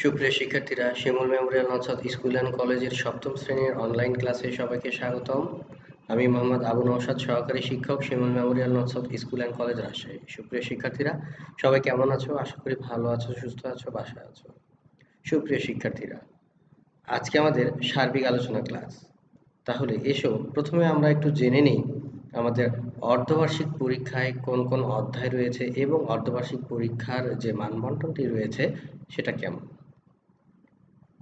সুপ্রিয় শিক্ষার্থীরা, শিমুল memorial Naushad school and কলেজের সপ্তম শ্রেণীর অনলাইন ক্লাসে সবাইকে স্বাগতম। আমি মোহাম্মদ আবু নওশাদ, সহকারী শিক্ষক, Shimul memorial Naushad school and college, Rajshahi. সুপ্রিয় শিক্ষার্থীরা, সবাই কেমন আছো? আশা করি ভালো আছো, সুস্থ আছো, বাসায় আছো। সুপ্রিয় শিক্ষার্থীরা, আজকে আমাদের সার্বিক আলোচনা ক্লাস। তাহলে এসো প্রথমে আমরা একটু জেনে নিই আমাদের অর্ধবার্ষিক পরীক্ষায় কোন কোন অধ্যায় রয়েছে এবং অর্ধবার্ষিক পরীক্ষার যে মানবন্টনটি রয়েছে সেটা কেমন।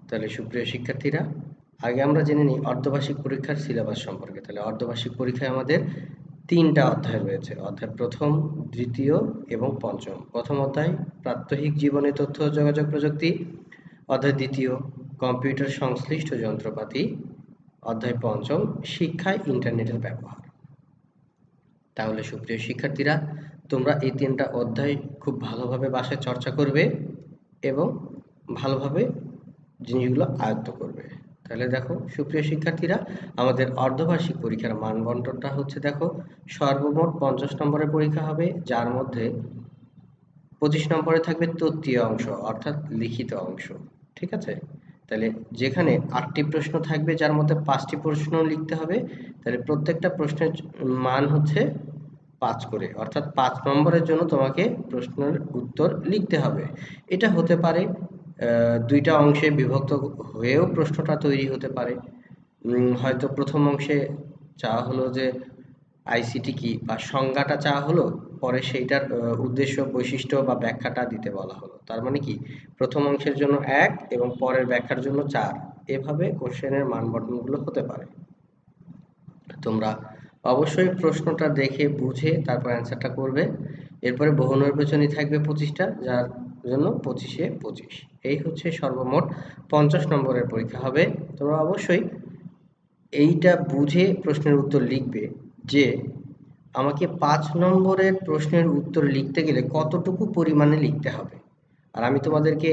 তাহলে সুপ্রিয় শিক্ষার্থীরা, আগে আমরা জেনে নিই অর্ধবার্ষিক পরীক্ষার সিলেবাস সম্পর্কে। তাহলে অর্ধবার্ষিক পরীক্ষায় আমাদের তিনটা অধ্যায় রয়েছে। অধ্যায় প্রথম, দ্বিতীয় এবং পঞ্চম। প্রথম অধ্যায় প্রাত্যহিক জীবনে তথ্য ও যোগাযোগ প্রযুক্তি। অধ্যায় দ্বিতীয় কম্পিউটার সংশ্লিষ্ট যন্ত্রপাতি। অধ্যায় পঞ্চম শিক্ষায় ইন্টারনেটের ব্যবহার। তাহলে সুপ্রিয় শিক্ষার্থীরা, তোমরা এই তিনটা অধ্যায় খুব ভালোভাবে বাসায় চর্চা করবে এবং ভালোভাবে জিনিসগুলো আয়ত্ত করবে। তাহলে দেখো সুপ্রিয় শিক্ষার্থীরা, আমাদের অর্ধবার্ষিক পরীক্ষার মান বন্টনটা হচ্ছে, দেখো সর্বমোট 50 নম্বরের পরীক্ষা হবে, যার মধ্যে 25 নম্বরে থাকবে তত্ত্বীয় অংশ অর্থাৎ লিখিত অংশ। ঠিক আছে? তাহলে যেখানে 8টি প্রশ্ন থাকবে, যার মধ্যে 5টি প্রশ্ন লিখতে হবে। তাহলে প্রত্যেকটা প্রশ্নের মান হচ্ছে 5 করে, অর্থাৎ 5 নম্বরের জন্য তোমাকে প্রশ্নের উত্তর লিখতে হবে। এটা হতে পারে দুইটা অংশে বিভক্ত হয়েও প্রশ্নটা তৈরি হতে পারে। হয়তো প্রথম অংশে চাওয়া হলো যে আইসিটি কি বা সংজ্ঞাটা চাওয়া হলো, পরে সেইটার উদ্দেশ্য, বৈশিষ্ট্য বা ব্যাখ্যাটা দিতে বলা হলো। তার মানে কি, প্রথম অংশের জন্য 1 এবং পরের ব্যাখ্যার জন্য 4, এভাবে কোশ্চেনের মান বন্টনগুলো হতে পারে। তোমরা অবশ্যই প্রশ্নটা দেখে বুঝে তারপর অ্যান্সারটা করবে। এরপরে বহুনির্বাচনী থাকবে 25টা, যার জন্য 25-এ 25। এই হচ্ছে সর্বমোট 50 নম্বরের পরীক্ষা হবে। তোমরা অবশ্যই এইটা বুঝে প্রশ্নের উত্তর লিখবে যে আমাকে 5 নম্বরের প্রশ্নের উত্তর লিখতে গেলে কতটুকু পরিমাণে লিখতে হবে। আর আমি তোমাদেরকে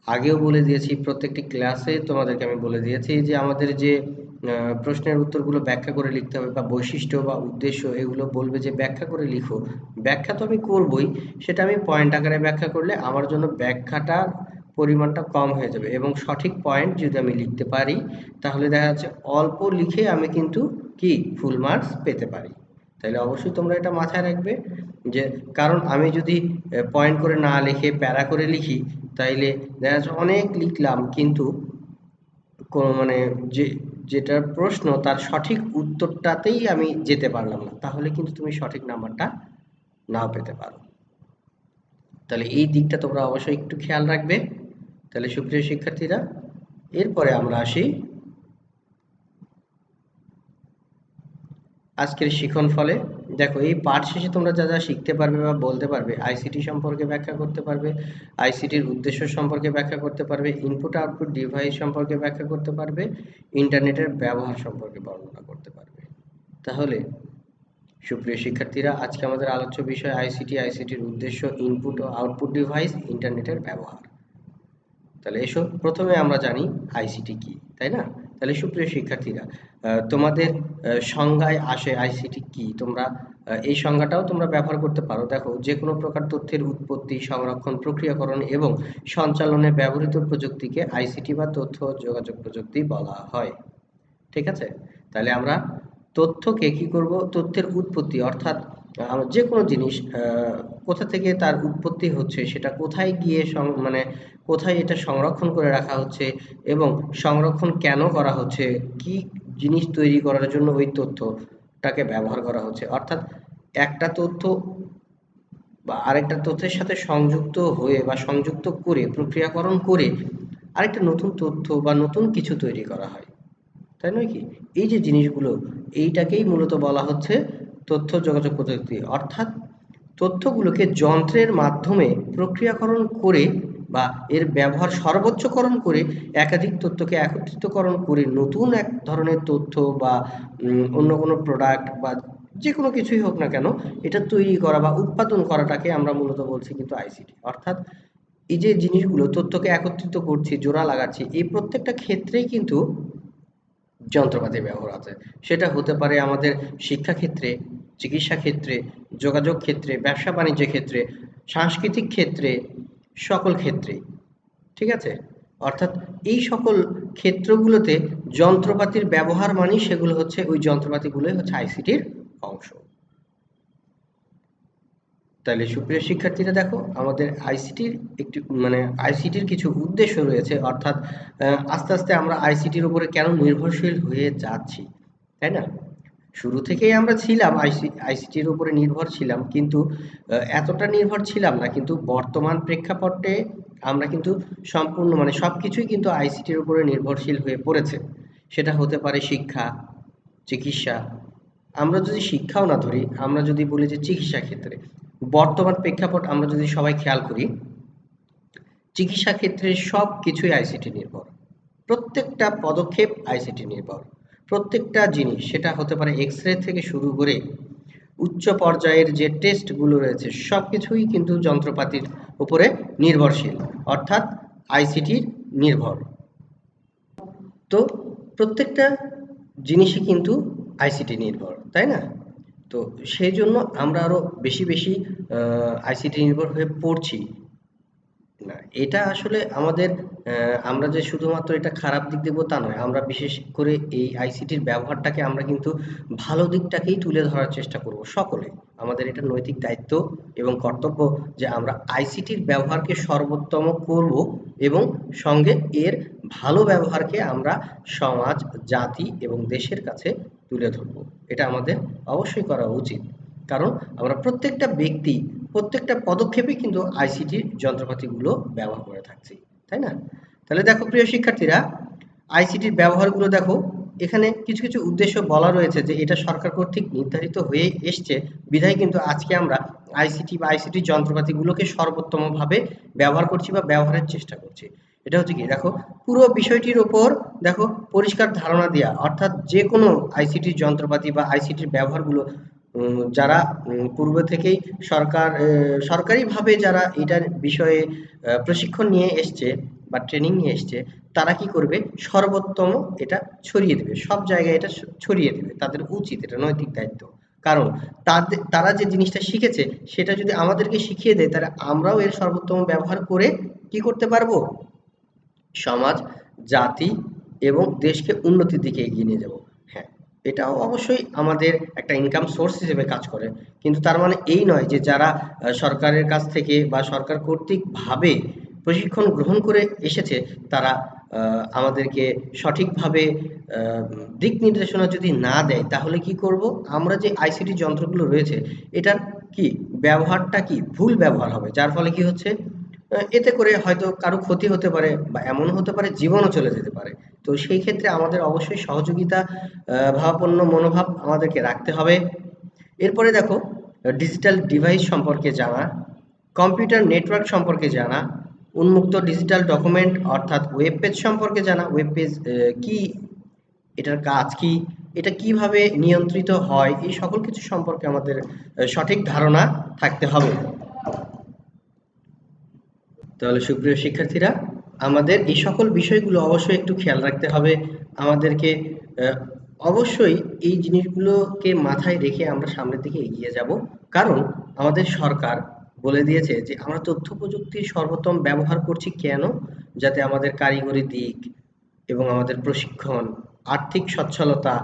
আগেও বলে দিয়েছি, প্রত্যেকটি ক্লাসে তোমাদেরকে আমি বলে দিয়েছি যে আমাদের যে প্রশ্নের উত্তরগুলো ব্যাখ্যা করে লিখতে হবে বা বৈশিষ্ট্য বা উদ্দেশ্য, এগুলো বলবে যে ব্যাখ্যা করে লিখো। ব্যাখ্যা তো আমি করবই, সেটা আমি পয়েন্ট আকারে ব্যাখ্যা করলে আমার জন্য ব্যাখ্যাটার পরিমাণটা কম হয়ে যাবে এবং সঠিক পয়েন্ট যদি আমি লিখতে পারি, তাহলে দেখা যাচ্ছে অল্প লিখে আমি কিন্তু কি ফুল মার্কস পেতে পারি। তাহলে অবশ্যই তোমরা এটা মাথায় রাখবে যে, কারণ আমি যদি পয়েন্ট করে না লিখে প্যারা করে লিখি, তাইলে দেখা যাচ্ছে অনেক লিখলাম কিন্তু মানে যেটার প্রশ্ন তার সঠিক উত্তরটাতেই আমি যেতে পারলাম না, তাহলে কিন্তু তুমি সঠিক নাম্বারটা নাও পেতে পারো। তাহলে এই দিকটা তোমরা অবশ্যই একটু খেয়াল রাখবে। তাহলে সুপ্রিয় শিক্ষার্থীরা, এরপরে আমরা আসি আজকের শিখন ফলে। দেখো, এই পাঠ শেষে তোমরা যা যা শিখতে পারবে বা বলতে পারবে, আইসিটি সম্পর্কে ব্যাখ্যা করতে পারবে, আইসিটির উদ্দেশ্য সম্পর্কে ব্যাখ্যা করতে পারবে, ইনপুট আউটপুট ডিভাইস সম্পর্কে ব্যাখ্যা করতে পারবে, ইন্টারনেটের ব্যবহার সম্পর্কে বর্ণনা করতে পারবে। তাহলে সুপ্রিয় শিক্ষার্থীরা, আজকে আমাদের আলোচ্য বিষয় আইসিটি, আইসিটির উদ্দেশ্য, ইনপুট ও আউটপুট ডিভাইস, ইন্টারনেটের ব্যবহার। তাহলে এসো প্রথমে আমরা জানি আইসিটি কি, তাই না? তাহলে সুপ্রিয় শিক্ষার্থীরা, তোমাদের সংজ্ঞায় আসে আইসিটি কি, তোমরা এই সংজ্ঞাটাও তোমরা ব্যবহার করতে পারো। দেখো, যে কোনো প্রকার তথ্যের উৎপত্তি, সংরক্ষণ, প্রক্রিয়াকরণ এবং সঞ্চালনে ব্যবহৃত প্রযুক্তিকে আইসিটি বা তথ্য যোগাযোগ প্রযুক্তি বলা হয়। ঠিক আছে? তাহলে আমরা তথ্যকে কি করব, তথ্যের উৎপত্তি অর্থাৎ যে কোনো জিনিস কোথা থেকে তার উৎপত্তি হচ্ছে, সেটা কোথায় গিয়ে মানে কোথায় এটা সংরক্ষণ করে রাখা হচ্ছে এবং সংরক্ষণ কেন করা হচ্ছে, কি জিনিস তৈরি করার জন্য ওই তথ্যটাকে ব্যবহার করা হচ্ছে, অর্থাৎ একটা তথ্য বা আরেকটা তথ্যের সাথে সংযুক্ত হয়ে বা সংযুক্ত করে প্রক্রিয়াকরণ করে আরেকটা নতুন তথ্য বা নতুন কিছু তৈরি করা হয়, তাই নয় কি? এই যে জিনিসগুলো, এইটাকেই মূলত বলা হচ্ছে তথ্য যোগাযোগ প্রযুক্তি। অর্থাৎ তথ্যগুলোকে যন্ত্রের মাধ্যমে প্রক্রিয়াকরণ করে বা এর ব্যবহার সর্বোচ্চকরণ করে একাধিক তথ্যকে একত্রিতকরণ করে নতুন এক ধরনের তথ্য বা অন্য কোনো প্রোডাক্ট বা যে কোনো কিছুই হোক না কেন, এটা তৈরি করা বা উৎপাদন করাটাকে আমরা মূলত বলছি কিন্তু আইসিটি। অর্থাৎ এই যে জিনিসগুলো তথ্যকে একত্রিত করছি, জোড়া লাগাচ্ছি, এই প্রত্যেকটা ক্ষেত্রেই কিন্তু যন্ত্রপাতির ব্যবহার আছে। সেটা হতে পারে আমাদের শিক্ষাক্ষেত্রে, চিকিৎসা ক্ষেত্রে, যোগাযোগ ক্ষেত্রে, ব্যবসা বাণিজ্যের ক্ষেত্রে, সাংস্কৃতিক ক্ষেত্রে, সকল ক্ষেত্রেই। ঠিক আছে? অর্থাৎ এই সকল ক্ষেত্রগুলোতে যন্ত্রপাতির ব্যবহার মানেই সেগুলো হচ্ছে ওই যন্ত্রপাতিগুলোই হচ্ছে আইসিটির অংশ। তাহলে সুপ্রিয় শিক্ষার্থীরা দেখো আমাদের আইসিটির একটি মানে আইসিটির কিছু উদ্দেশ্য রয়েছে, অর্থাৎ আস্তে আস্তে আমরা আইসিটির উপরে কেন নির্ভরশীল হয়ে যাচ্ছি, তাই না? শুরু থেকেই আমরা ছিলাম আইসিটির উপরে নির্ভর ছিলাম, কিন্তু এতটা নির্ভর ছিলাম না, কিন্তু বর্তমান প্রেক্ষাপটে আমরা কিন্তু সম্পূর্ণ মানে সবকিছুই কিন্তু আইসিটির উপরে নির্ভরশীল হয়ে পড়েছে। সেটা হতে পারে শিক্ষা, চিকিৎসা। আমরা যদি শিক্ষাও না ধরি, আমরা যদি বলি যে চিকিৎসা ক্ষেত্রে বর্তমান প্রেক্ষাপট আমরা যদি সবাই খেয়াল করি, চিকিৎসা ক্ষেত্রে সব কিছুই আইসিটি নির্ভর। প্রত্যেকটা পদক্ষেপ আইসিটি নির্ভর। প্রত্যেকটা জিনিস, সেটা হতে পারে এক্স রে থেকে শুরু করে উচ্চ পর্যায়ের যে টেস্টগুলো রয়েছে সব কিছুই কিন্তু যন্ত্রপাতির উপরে নির্ভরশীল, অর্থাৎ আইসিটির নির্ভর। তো প্রত্যেকটা জিনিসই কিন্তু আইসিটি নির্ভর, তাই না? তো সেই জন্য আমরা আরো বেশি বেশি আইসিটি নির্ভর হয়ে পড়ছি। না, এটা আসলে আমাদের আমরা যে শুধুমাত্র এটা খারাপ দিক দেখব তা নয়। আমরা বিশেষ করে এই আইসিটির ব্যবহারটাকে আমরা কিন্তু ভালো দিকটাকেই তুলে ধরার চেষ্টা করব সকলে। আমাদের এটা নৈতিক দায়িত্ব এবং কর্তব্য যে আমরা আইসিটির ব্যবহারকে সর্বোত্তম করব এবং সঙ্গে এর ভালো ব্যবহারকে আমরা সমাজ, জাতি এবং দেশের কাছে তুলে ধরব। এটা আমাদের অবশ্যই করা উচিত। কারণ আমরা প্রত্যেকটা ব্যক্তি প্রত্যেকটা পদক্ষেপে কিন্তু আইসিটির যন্ত্রপাতিগুলো ব্যবহার করে থাকছি, তাই না? তাহলে দেখো প্রিয় শিক্ষার্থীরা, আইসিটির ব্যবহারগুলো দেখো, এখানে কিছু কিছু উদ্দেশ্য বলা রয়েছে যে এটা সরকার কর্তৃক নির্ধারিত হয়ে এসছে, বিধায় কিন্তু আজকে আমরা আইসিটি বা আইসিটির যন্ত্রপাতিগুলোকে সর্বোত্তমভাবে ব্যবহার করছি বা ব্যবহারের চেষ্টা করছি। এটা হচ্ছে কি, দেখো পুরো বিষয়টির ওপর দেখো পরিষ্কার ধারণা দেওয়া, অর্থাৎ যে কোনো আইসিটির যন্ত্রপাতি বা আইসিটির ব্যবহারগুলো যারা পূর্ব থেকেই সরকারিভাবে যারা এটার বিষয়ে প্রশিক্ষণ নিয়ে এসছে বা ট্রেনিং নিয়ে এসছে, তারা কি করবে, সর্বোত্তম এটা ছড়িয়ে দেবে, সব জায়গায় এটা ছড়িয়ে দেবে। তাদের উচিত, এটা নৈতিক দায়িত্ব। কারণ তারা যে জিনিসটা শিখেছে সেটা যদি আমাদেরকে শিখিয়ে দেয়, তাহলে আমরাও এর সর্বোত্তম ব্যবহার করে কি করতে পারবো, সমাজ, জাতি এবং দেশকে উন্নতির দিকে এগিয়ে নিয়ে যাব। হ্যাঁ, এটাও অবশ্যই আমাদের একটা ইনকাম সোর্স হিসেবে কাজ করে। কিন্তু তার মানে এই নয় যে যারা সরকারের কাছ থেকে বা সরকার কর্তৃকভাবে প্রশিক্ষণ গ্রহণ করে এসেছে, তারা আমাদেরকে সঠিকভাবে দিক নির্দেশনা যদি না দেয়, তাহলে কি করব, আমরা যে আইসিটি যন্ত্রগুলো রয়েছে এটার কি ব্যবহারটা কি ভুল ব্যবহার হবে, যার ফলে কি হচ্ছে, এতে করে হয়তো কারো ক্ষতি হতে পারে বা এমন হতে পারে জীবনও চলে যেতে পারে। তো সেই ক্ষেত্রে আমাদের অবশ্যই সহযোগিতা ভাবাপন্ন মনোভাব আমাদেরকে রাখতে হবে। এরপরে দেখো ডিজিটাল ডিভাইস সম্পর্কে জানা, কম্পিউটার নেটওয়ার্ক সম্পর্কে জানা, উন্মুক্ত ডিজিটাল ডকুমেন্ট অর্থাৎ ওয়েব পেজ সম্পর্কে জানা। ওয়েব পেজ কি, এটার কাজ কি, এটা কিভাবে নিয়ন্ত্রিত হয়, এই সকল কিছু সম্পর্কে আমাদের সঠিক ধারণা থাকতে হবে। তাহলে সুপ্রিয় শিক্ষার্থীরা, আমাদের এই সকল বিষয়গুলো অবশ্যই একটু খেয়াল রাখতে হবে। আমাদেরকে আহ, অবশ্যই এই জিনিসগুলোকে মাথায় রেখে আমরা সামনের দিকে এগিয়ে যাব। কারণ আমাদের সরকার বলে দিয়েছে যে আমরা তথ্য প্রযুক্তির সর্বোত্তম ব্যবহার করছি কেন, যাতে আমাদের কারিগরি দিক এবং আমাদের প্রশিক্ষণ, আর্থিক সচ্ছলতা,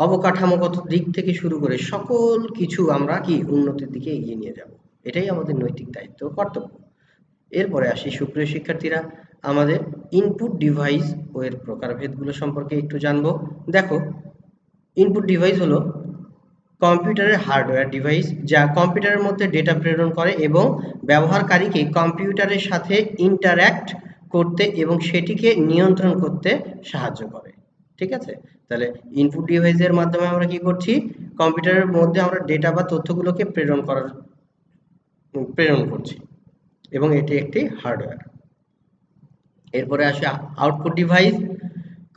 অবকাঠামোগত দিক থেকে শুরু করে সকল কিছু আমরা কি উন্নতির দিকে এগিয়ে নিয়ে যাব। এটাই আমাদের নৈতিক দায়িত্ব ও কর্তব্য। এরপরে আসি সুপ্রিয় শিক্ষার্থীরা, আমাদের ইনপুট ডিভাইস ও এর প্রকারভেদগুলো সম্পর্কে একটু জানবো। দেখো, ইনপুট ডিভাইস হলো কম্পিউটারের হার্ডওয়্যার ডিভাইস যা কম্পিউটারের মধ্যে ডেটা প্রেরণ করে এবং ব্যবহারকারীকে কম্পিউটারের সাথে ইন্টারঅ্যাক্ট করতে এবং সেটিকে নিয়ন্ত্রণ করতে সাহায্য করে। ঠিক আছে? তাহলে ইনপুট ডিভাইসের মাধ্যমে আমরা কি করছি, কম্পিউটারের মধ্যে আমরা ডেটা বা তথ্যগুলোকে প্রেরণ করছি এবং এটি একটি হার্ডওয়্যার। এরপরে আসে আউটপুট ডিভাইস,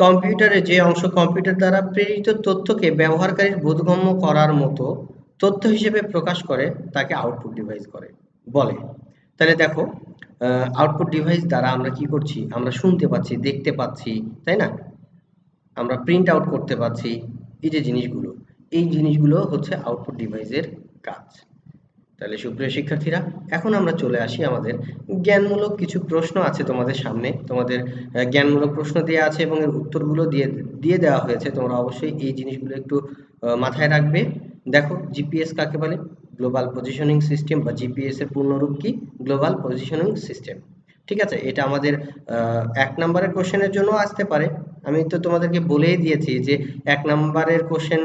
কম্পিউটারে যে অংশ কম্পিউটার দ্বারা প্রেরিত তথ্যকে ব্যবহারকারীর বোধগম্য করার মতো তথ্য হিসেবে প্রকাশ করে তাকে আউটপুট ডিভাইস বলে। তাহলে দেখো, আউটপুট ডিভাইস দ্বারা আমরা কি করছি, আমরা শুনতে পাচ্ছি, দেখতে পাচ্ছি, তাই না? আমরা প্রিন্ট আউট করতে পাচ্ছি, এই যে জিনিসগুলো, এই জিনিসগুলো হচ্ছে আউটপুট ডিভাইসের কাজ। তাহলে সুপ্রিয় শিক্ষার্থীরা, এখন আমরা চলে আসি আমাদের জ্ঞানমূলক কিছু প্রশ্ন আছে তোমাদের সামনে। তোমাদের জ্ঞানমূলক প্রশ্ন দেওয়া আছে এবং এর উত্তরগুলো দিয়ে দিয়ে দেওয়া হয়েছে। তোমরা অবশ্যই এই জিনিসগুলো একটু মাথায় রাখবে। দেখো, জিপিএস কাকে বলে? গ্লোবাল পজিশনিং সিস্টেম, বা জিপিএস এর পূর্ণরূপ কি? Global positioning system. ঠিক আছে, এটা আমাদের 1 নম্বরের কোশ্চেনের জন্য আসতে পারে। আমি তো তোমাদেরকে বলেই দিয়েছি যে 1 নম্বরের কোশ্চেন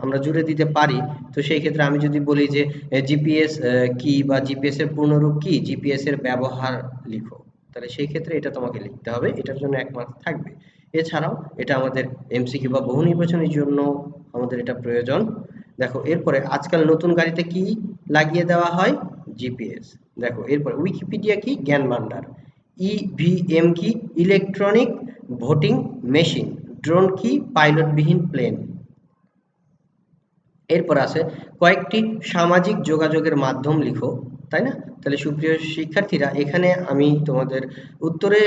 আমরা জুড়ে দিতে পারি। তো সেই ক্ষেত্রে আমি যদি বলি যে জিপিএস কি, বা জিপিএস এর পূর্ণরূপ কি, জিপিএস এর ব্যবহার লিখো, তাহলে সেই ক্ষেত্রে এটা তোমাকে লিখতে হবে, এটার জন্য 1 মার্ক থাকবে। এছাড়াও এটা আমাদের এমসিকিউ বা বহু নির্বাচনের জন্য আমাদের এটা প্রয়োজন। দেখো, এরপরে আজকাল নতুন গাড়িতে কি লাগিয়ে দেওয়া হয়? জিপিএস। দেখো, এরপরে উইকিপিডিয়া কি? জ্ঞান ভান্ডার। ইভিএম কি? Electronic voting machine. ড্রোন কি? পাইলটবিহীন প্লেন। এরপর আছে কয়েকটি সামাজিক যোগাযোগের মাধ্যম লিখো, তাই না? তাহলে সুপ্রিয় শিক্ষার্থীরা, এখানে আমি তোমাদের উত্তরে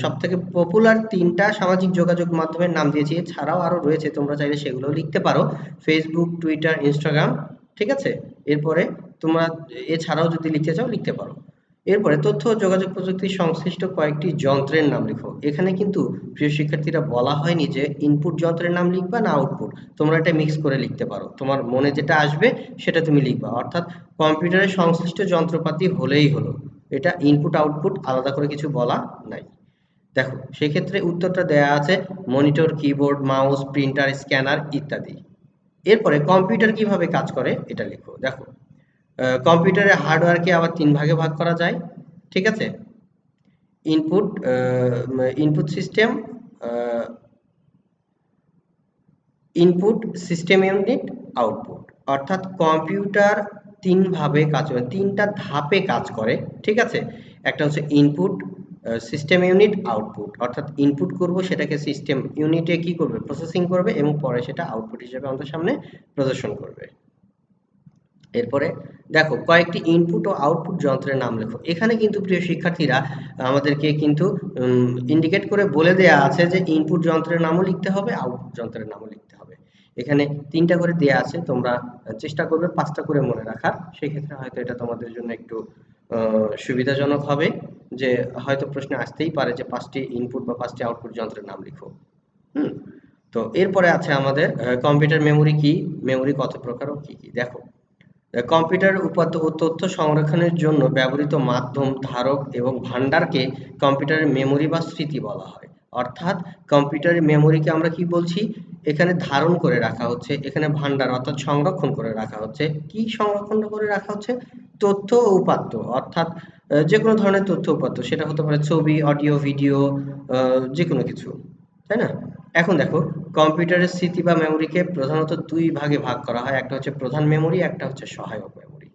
সবথেকে পপুলার 3টা সামাজিক যোগাযোগ মাধ্যমের নাম দিয়েছি। এছাড়াও আরো রয়েছে, তোমরা চাইলে সেগুলো লিখতে পারো। Facebook, Twitter, Instagram. ঠিক আছে, এরপরে তোমরা এছাড়াও যদি লিখতে চাও লিখতে পারো। এরপরে তথ্য ও যোগাযোগ প্রযুক্তি সংশ্লিষ্ট কয়েকটি যন্ত্রের নাম লিখো। এখানে কিন্তু প্রিয় শিক্ষার্থীরা বলা হয়নি যে ইনপুট যন্ত্রের নাম লিখবা না আউটপুট। তোমরা এটা মিক্স করে লিখতে পারো, তোমার মনে যেটা আসবে সেটা তুমি লিখবা। অর্থাৎ কম্পিউটারের সংশ্লিষ্ট যন্ত্রপাতি হলেই হলো, এটা ইনপুট আউটপুট আলাদা করে কিছু বলা নাই। দেখো, সেক্ষেত্রে উত্তরটা দেয়া আছে monitor, keyboard, mouse, printer, scanner ইত্যাদি। এরপরে কম্পিউটার কিভাবে কাজ করে এটা লিখো। দেখো, কম্পিউটারের হার্ডওয়্যারকে আবার 3 ভাগে ভাগ করা যায়। ঠিক আছে, input input system, input system unit, output. অর্থাৎ কম্পিউটার 3 ভাবে কাজ করে, 3টা ধাপে কাজ করে। ঠিক আছে, একটা হচ্ছে ইনপুট সিস্টেম ইউনিট, আউটপুট। অর্থাৎ ইনপুট করব, সেটাকে সিস্টেম ইউনিটে কি করবে? প্রসেসিং করবে, এবং পরে সেটা আউটপুট হিসেবে আমাদের সামনে প্রদর্শন করবে। এরপরে দেখো, কয়েকটি ইনপুট ও আউটপুট যন্ত্রের নাম লেখো। এখানে কিন্তু প্রিয় শিক্ষার্থীরা আমাদেরকে কিন্তু ইন্ডিকেট করে বলে দেয়া আছে যে ইনপুট যন্ত্রের নামও লিখতে হবে, আউটপুট যন্ত্রের নামও লিখতে হবে। এখানে 3টা করে দেয়া আছে, তোমরা চেষ্টা করবে 5টা করে মনে রাখার। সেক্ষেত্রে হয়তো এটা তোমাদের জন্য একটু সুবিধাজনক হবে, যে হয়তো প্রশ্নে আসতেই পারে যে 5টি ইনপুট বা 5টি আউটপুট যন্ত্রের নাম লিখো। হুম। তো এরপরে আছে আমাদের কম্পিউটার মেমোরি কি, মেমোরি কত প্রকার ও কি কি। দেখো, কম্পিউটারের উপাত্ত ও তথ্য সংরক্ষণের জন্য ব্যবহৃত মাধ্যম, ধারক এবং ভান্ডারকে কম্পিউটারের মেমোরি বা স্মৃতি বলা হয়। অর্থাৎ কম্পিউটারের মেমোরিকে আমরা কি বলছি? এখানে ধারণ করে রাখা হচ্ছে, এখানে ভান্ডার অর্থাৎ সংরক্ষণ করে রাখা হচ্ছে। কি সংরক্ষণ করে রাখা হচ্ছে? তথ্য ও উপাত্ত, অর্থাৎ যে কোনো ধরনের তথ্য উপাত্ত, সেটা হতে পারে ছবি, অডিও, ভিডিও, যে কোনো কিছু, তাই না? এখন দেখো, কম্পিউটারের স্মৃতি বা মেমোরিকে প্রধানত 2 ভাগে ভাগ করা হয়। একটা হচ্ছে প্রধান মেমোরি, একটা হচ্ছে সহায়ক মেমোরি।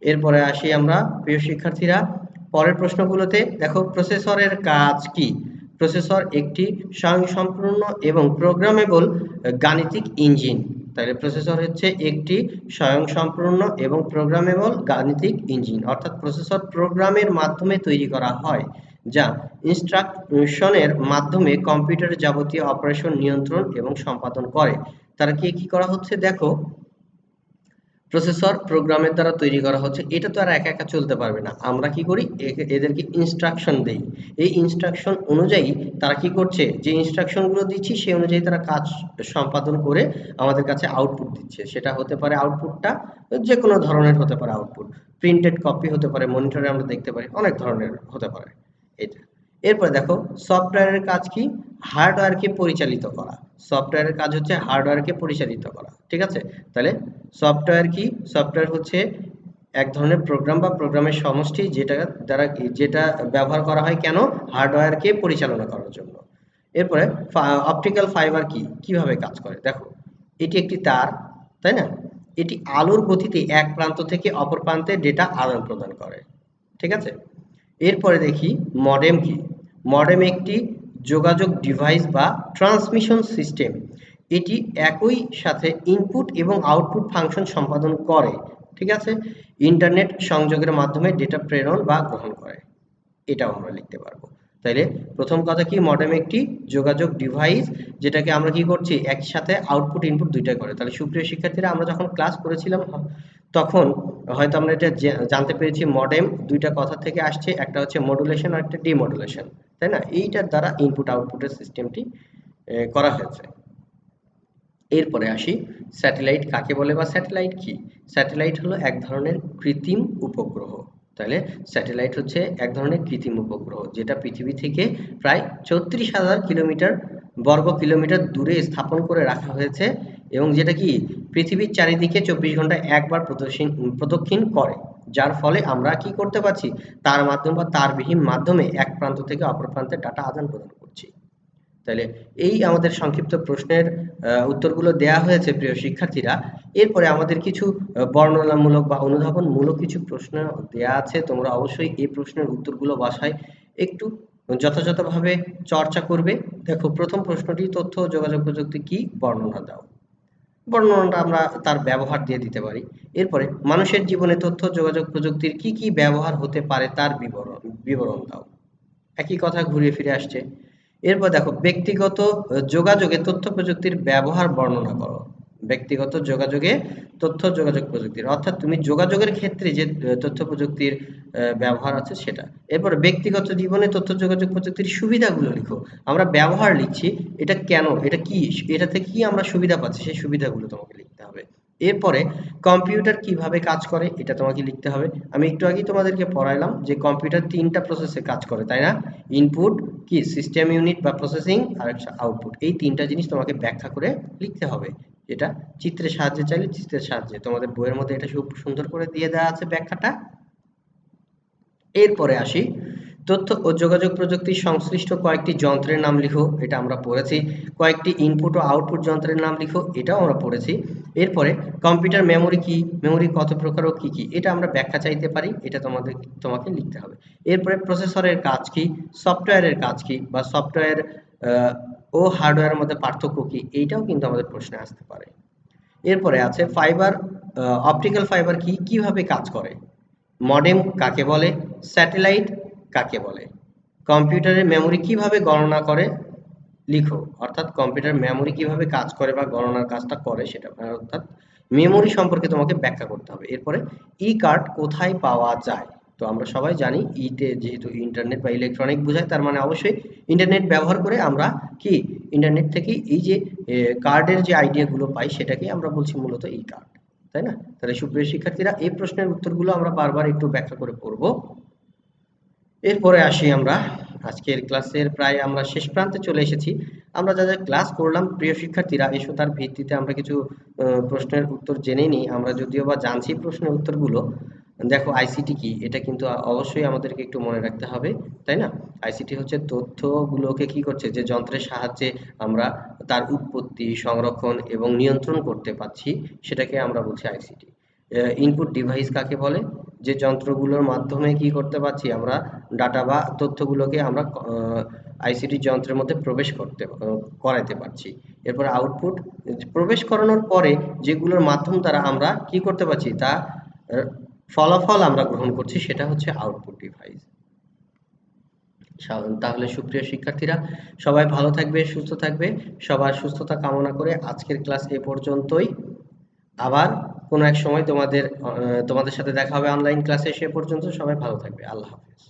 এরপরে আসি আমরা প্রিয় শিক্ষার্থীরা পরের প্রশ্নগুলোতে। দেখো, প্রসেসরের কাজ কি? প্রসেসর একটি স্বয়ংসম্পূর্ণ এবং প্রোগ্রামেবল গাণিতিক ইঞ্জিন। তাহলে প্রসেসর হচ্ছে একটি স্বয়ংসম্পূর্ণ এবং প্রোগ্রামেবল গাণিতিক ইঞ্জিন। অর্থাৎ প্রসেসর প্রোগ্রামের মাধ্যমে তৈরি করা হয়, যা ইনস্ট্রাকশনের মাধ্যমে কম্পিউটারের যাবতীয় অপারেশন নিয়ন্ত্রণ এবং সম্পাদন করে। তারা কি করা হচ্ছে? দেখো, প্রসেসর প্রোগ্রামের দ্বারা তৈরি করা হচ্ছে। এটা তো আর একা একা চলতে পারবে না। আমরা কি করি? এদেরকে ইনস্ট্রাকশন দেই। এই ইনস্ট্রাকশন অনুযায়ী তারা কি করছে? যে ইনস্ট্রাকশনগুলো দিচ্ছি সেই অনুযায়ী তারা কাজ সম্পাদন করে আমাদের কাছে আউটপুট দিচ্ছে। সেটা হতে পারে, আউটপুটটা যে কোনো ধরনের হতে পারে। আউটপুট প্রিন্টেড কপি হতে পারে, মনিটরে আমরা দেখতে পারি, অনেক ধরনের হতে পারে এটা। এরপরে দেখো, সফটওয়্যারের কাজ কি? হার্ডওয়্যারকে পরিচালিত করা। সফটওয়্যারের কাজ হচ্ছে হার্ডওয়্যারকে পরিচালিত করা। ঠিক আছে, তাহলে সফটওয়্যার কি? সফটওয়্যার হচ্ছে এক ধরনের প্রোগ্রাম বা প্রোগ্রামের সমষ্টি, যেটা ব্যবহার করা হয় কেন? হার্ডওয়্যারকে পরিচালনা করার জন্য। এরপরে অপটিক্যাল ফাইবার কি, কিভাবে কাজ করে? দেখো, এটি একটি তার, তাই না? এটি আলোর গতিতে এক প্রান্ত থেকে অপর প্রান্তে ডেটা আদান প্রদান করে। ঠিক আছে, এরপরে দেখি মডেম কি। মডেম একটি যোগাযোগ ডিভাইস বা ট্রান্সমিশন সিস্টেম। এটি একই সাথে ইনপুট এবং আউটপুট ফাংশন সম্পাদন করে। ঠিক আছে, ইন্টারনেট সংযোগের মাধ্যমে ডেটা প্রেরণ বা গ্রহণ করে। এটাও আমরা লিখতে পারবো। তাইলে প্রথম কথা কি? মডেম একটি যোগাযোগ ডিভাইস, যেটাকে আমরা কি করছি? একসাথে আউটপুট ইনপুট দুইটাই করে। তাহলে সুপ্রিয় শিক্ষার্থীরা, আমরা যখন ক্লাস করেছিলাম তখন হয়তো আমরা এটা জানতে পেরেছি মডেম দুইটা কথা থেকে আসছে, একটা হচ্ছে মডুলেশন আর একটা ডিমডুলেশন, তাই না? এইটার দ্বারা ইনপুট আউটপুটের সিস্টেমটি করা হয়েছে। এরপরে আসি স্যাটেলাইট কাকে বলে বা স্যাটেলাইট কি? স্যাটেলাইট হলো এক ধরনের কৃত্রিম উপগ্রহ। তাহলে স্যাটেলাইট হচ্ছে এক ধরনের কৃত্রিম উপগ্রহ যেটা পৃথিবী থেকে প্রায় ৩৪,০০০ কিলোমিটার বর্গ কিলোমিটার দূরে স্থাপন করে রাখা হয়েছে এবং যেটা কি পৃথিবীর চারিদিকে ২৪ ঘন্টায় একবার প্রদক্ষিণ করে, যার ফলে আমরা কি করতে পারছি, তার মাধ্যমে বা তারবিহীন মাধ্যমে এক প্রান্ত থেকে অপর প্রান্তে ডাটা আদান প্রদান করছি। তাহলে এই আমাদের সংক্ষিপ্ত প্রশ্নের উত্তরগুলো দেয়া হয়েছে প্রিয় শিক্ষার্থীরা। এরপরে আমাদের কিছু বর্ণনামূলক বা অনুধাবনমূলক কিছু প্রশ্ন দেয়া আছে। তোমরা অবশ্যই এই প্রশ্নের উত্তরগুলো বাসায় একটু যথাযথভাবে চর্চা করবে। দেখো, প্রথম প্রশ্নটি, তথ্য ও যোগাযোগ প্রযুক্তি কি, বর্ণনা দাও। বর্ণনাটা আমরা তার ব্যবহার দিয়ে দিতে পারি। এরপরে মানুষের জীবনে তথ্য যোগাযোগ প্রযুক্তির কি কি ব্যবহার হতে পারে তার বিবরণ দাও। একই কথা ঘুরিয়ে ফিরে আসছে। এরপর দেখো, ব্যক্তিগত যোগাযোগে তথ্য প্রযুক্তির ব্যবহার বর্ণনা করো। ব্যক্তিগত যোগাযোগে তথ্য যোগাযোগ প্রযুক্তির অর্থাৎ তুমি যোগাযোগের ক্ষেত্রে যে তথ্য প্রযুক্তির ব্যবহার আছে সেটা। এরপরে ব্যক্তিগত জীবনে তথ্য যোগাযোগ প্রযুক্তির সুবিধাগুলো লিখো। আমরা ব্যবহার লিখছি, এটা কেন, এটা কি, এটা থেকে কি আমরা সুবিধা পাচ্ছি, সেই সুবিধাগুলো তোমাকে লিখতে হবে। এরপরে কম্পিউটার কিভাবে কাজ করে এটা তোমাকে লিখতে হবে। আমি একটু আগেই তোমাদেরকে পড়াইলাম যে কম্পিউটার ৩টা প্রসেসে কাজ করে, তাই না? ইনপুট কি, সিস্টেম ইউনিট বা প্রসেসিং, আর একটা আউটপুট। এই ৩টা জিনিস তোমাকে ব্যাখ্যা করে লিখতে হবে। এটা চিত্রের সাহায্যে চাইলে চিত্রের সাহায্যে, তোমাদের বইয়ের মধ্যে এটা খুব সুন্দর করে দিয়ে দেওয়া আছে ব্যাখ্যাটা। এরপরে আসি, তথ্য ও যোগাযোগ প্রযুক্তির সংশ্লিষ্ট কয়েকটি যন্ত্রের নাম লিখো। এটা আমরা পড়েছি। কয়েকটি ইনপুট ও আউটপুট যন্ত্রের নাম লিখো। এটাও আমরা পড়েছি। এরপরে কম্পিউটার মেমোরি কি, মেমোরি কত প্রকার ও কি কি, এটা আমরা ব্যাখ্যা চাইতে পারি, এটা তোমাকে লিখতে হবে। এরপরে প্রসেসরের কাজ কি, সফটওয়্যারের কাজ কি, বা সফটওয়্যার ও হার্ডওয়্যারের মধ্যে পার্থক্য কি, এইটাও কিন্তু আমাদের প্রশ্নে আসতে পারে। এরপরে আছে ফাইবার, অপটিক্যাল ফাইবার কি, কিভাবে কাজ করে, মডেম কাকে বলে, স্যাটেলাইট কাকে বলে, কম্পিউটারের মেমোরি কিভাবে গণনা করে লিখো। অর্থাৎ কম্পিউটার মেমোরি কিভাবে কাজ করে বা গণনার কাজটা করে সেটা, অর্থাৎ মেমোরি সম্পর্কে তোমাকে ব্যাখ্যা করতে হবে। এরপরে ই কার্ড কোথায় পাওয়া যায়। তো আমরা সবাই জানি ইতে যেহেতু ইন্টারনেট বা ইলেকট্রনিক বোঝায়, তার মানে অবশ্যই ইন্টারনেট ব্যবহার করে আমরা কি ইন্টারনেট থেকে এই যে কার্ডের যে আইডিয়াগুলো পাই সেটাকে আমরা বলছি মূলত ই কার্ড, তাই না? তাহলে সুপ্রিয় শিক্ষার্থীরা, এই প্রশ্নের উত্তরগুলো আমরা বারবার একটু ব্যাখ্যা করে পড়বো। এরপরে আসি আমরা আজকের ক্লাসের প্রায় আমরা শেষ প্রান্তে চলে এসেছি। আমরা যা যা ক্লাস করলাম প্রিয় শিক্ষার্থীরা, এসো তার ভিত্তিতে আমরা কিছু প্রশ্নের উত্তর জেনে নিই। আমরা যদিও বা জানছি প্রশ্নের উত্তরগুলো। দেখো, আইসিটি কি, এটা কিন্তু অবশ্যই আমাদেরকে একটু মনে রাখতে হবে, তাই না? আইসিটি হচ্ছে তথ্যগুলোকে কি করছে, যে যন্ত্রের সাহায্যে আমরা তার উৎপত্তি, সংরক্ষণ এবং নিয়ন্ত্রণ করতে পারছি, সেটাকে আমরা বলছি আইসিটি। ইনপুট ডিভাইস কাকে বলে, যে যন্ত্রগুলোর মাধ্যমে কি করতে পারছি আমরা, ডাটা বা তথ্যগুলোকে আমরা আইসিটি যন্ত্রের মধ্যে প্রবেশ করাইতে পারছি। এরপর আউটপুট, প্রবেশ করানোর পরে যেগুলোর মাধ্যম দ্বারা আমরা কি করতে পারছি, তা আহ, ফলাফল আমরা গ্রহণ করছি, সেটা হচ্ছে আউটপুট ডিভাইস। তাহলে সুপ্রিয় শিক্ষার্থীরা, সবাই ভালো থাকবে, সুস্থ থাকবে। সবার সুস্থতা কামনা করে আজকের ক্লাস এ পর্যন্তই। আবার কোনো এক সময় তোমাদের সাথে দেখা হবে অনলাইন ক্লাসে। সে পর্যন্ত সবাই ভালো থাকবে। আল্লাহ হাফেজ।